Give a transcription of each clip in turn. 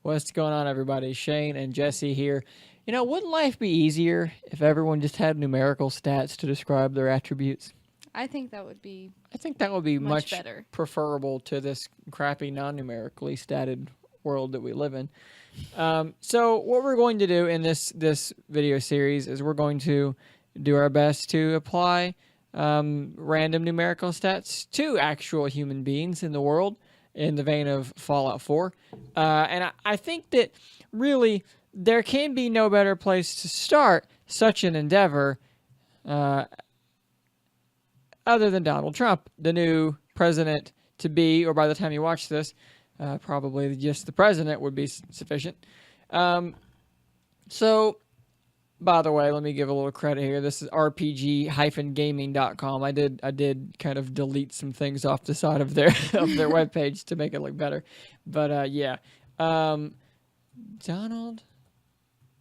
What's going on, everybody? Shane and Jesse here. You know, wouldn't life be easier if everyone just had numerical stats to describe their attributes? I think that would be I think that would be much much better. preferable to this crappy non-numerically statted world that we live in. So what we're going to do in this video series is we're going to do our best to apply random numerical stats to actual human beings in the world in the vein of Fallout 4. And I think that really there can be no better place to start such an endeavor other than Donald Trump, the new president to be, or by the time you watch this, probably just the president would be sufficient. So, by the way, let me give a little credit here. This is rpg-gaming.com. I did kind of delete some things off the side of their webpage to make it look better. But yeah, Donald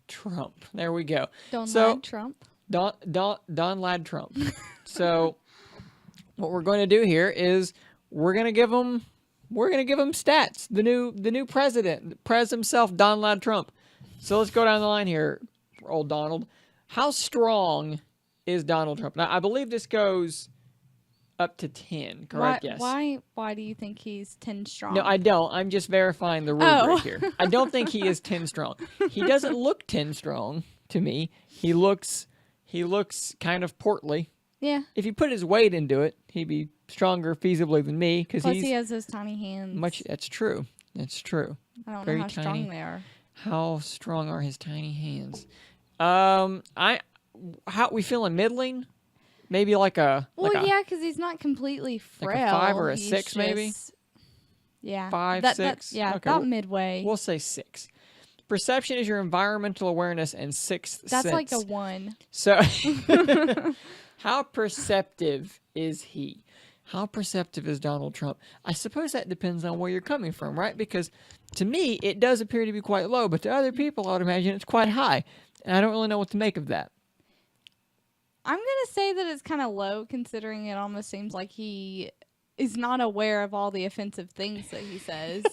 Trump. There we go. Donald Trump. Don Lad Trump. So what we're going to do here is we're going to give him stats. The new president, Prez himself, Don Lad Trump. So let's go down the line here, old Donald. How strong is Donald Trump? Now, I believe this goes up to 10, correct? Yes. Why do you think he's 10 strong? No, I don't. I'm just verifying the rubric here. I don't think he is 10 strong. He doesn't look 10 strong to me. He looks kind of portly. Yeah. If you put his weight into it, he'd be stronger feasibly than me because he has those tiny hands. That's true. That's true. I don't Very know how tiny. strong they are. How strong are his tiny hands? How we feeling middling? Maybe like a yeah, because he's not completely frail. like a 5 or a He's 6 maybe. just, yeah, 5, 6. Yeah, Okay, about midway. We'll say 6. Perception is your environmental awareness and sixth sense. That's like a 1. So, how perceptive is he? How perceptive is Donald Trump? I suppose that depends on where you're coming from, right? Because to me, it does appear to be quite low, but to other people, I would imagine it's quite high. And I don't really know what to make of that. I'm going to say that it's kind of low, considering it almost seems like he is not aware of all the offensive things that he says.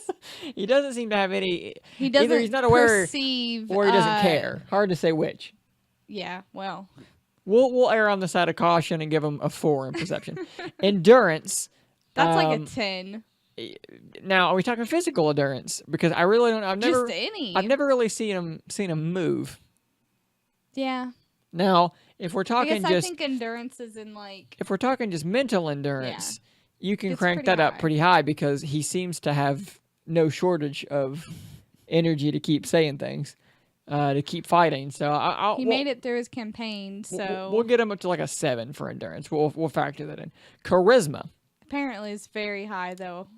He doesn't seem to have any... He doesn't either he's not aware perceive... or he doesn't care. Hard to say which. Yeah, well... We'll err on the side of caution and give him a 4 in perception. Endurance. That's like a 10. Now, are we talking physical endurance? Because I really don't... I've never really seen him move. Yeah. Now, if we're talking I think endurance is in like... If we're talking just mental endurance, you can It's crank pretty that up high. pretty high because he seems to have no shortage of energy to keep saying things, to keep fighting. So He made it through his campaign, so... We'll get him up to like a 7 for endurance. We'll factor that in. Charisma. Apparently it's very high, though.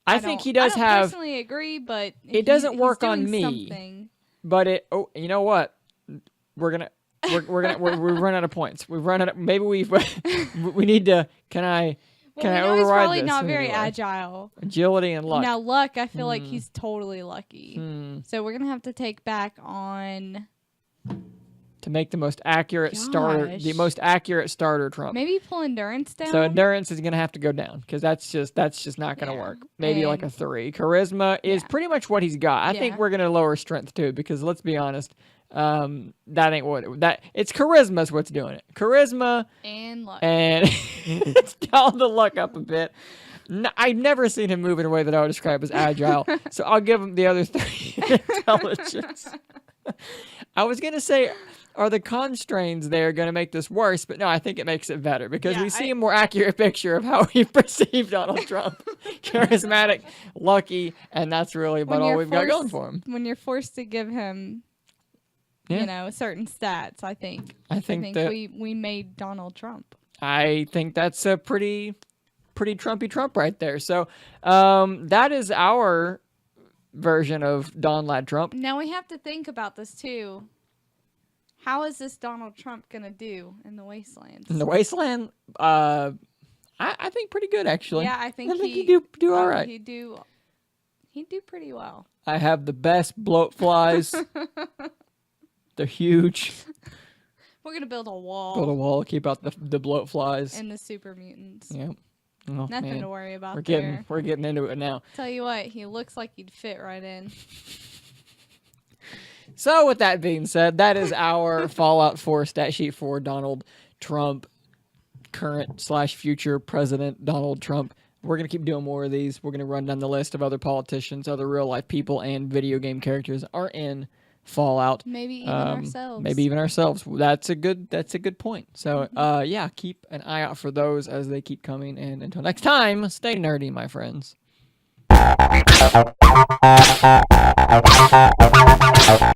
I think he does have... I personally agree, but... It doesn't work he's on doing me. something. But it... Oh, you know what? We've run out of points. We've run out of... Maybe we need to... Can I override he's probably this not very anyway? agile. Agility and luck. Now, luck, I feel like he's totally lucky. Hmm. So we're going to have to take back on... To make the most accurate starter, the most accurate starter Trump. Maybe pull endurance down? So endurance is going to have to go down because that's just not going to work. Maybe like a 3. Charisma is pretty much what he's got. I think we're going to lower strength too because let's be honest, that ain't it's charisma is what's doing it. Charisma and luck. And it's down the luck up a bit. I've never seen him move in a way that I would describe as agile. So I'll give him the other 3 intelligence. I was going to say, are the constraints there going to make this worse? But no, I think it makes it better because we see a more accurate picture of how we perceive Donald Trump. Charismatic, lucky, and that's really about all we've got going for him. When you're forced to give him, you know, certain stats, I think that we made Donald Trump. I think that's a pretty Trumpy Trump right there. So that is our version of Don Lad Trump. Now we have to think about this too. How is this Donald Trump gonna do in the Wastelands? In the Wasteland, I think pretty good actually. Yeah, I think he'd do all right. He'd do pretty well. I have the best bloat flies. They're huge. We're gonna build a wall. Build a wall, keep out the bloat flies. And the super mutants. Yeah. Oh, Nothing man. to worry about We're getting into it now. Tell you what, he looks like he'd fit right in. So with that being said, that is our Fallout 4 stat sheet for Donald Trump, current/future President Donald Trump. We're going to keep doing more of these. We're going to run down the list of other politicians, other real life people, and video game characters are in Fallout. Maybe even ourselves. Maybe even ourselves. That's a good point. So yeah, keep an eye out for those as they keep coming. And until next time, stay nerdy, my friends.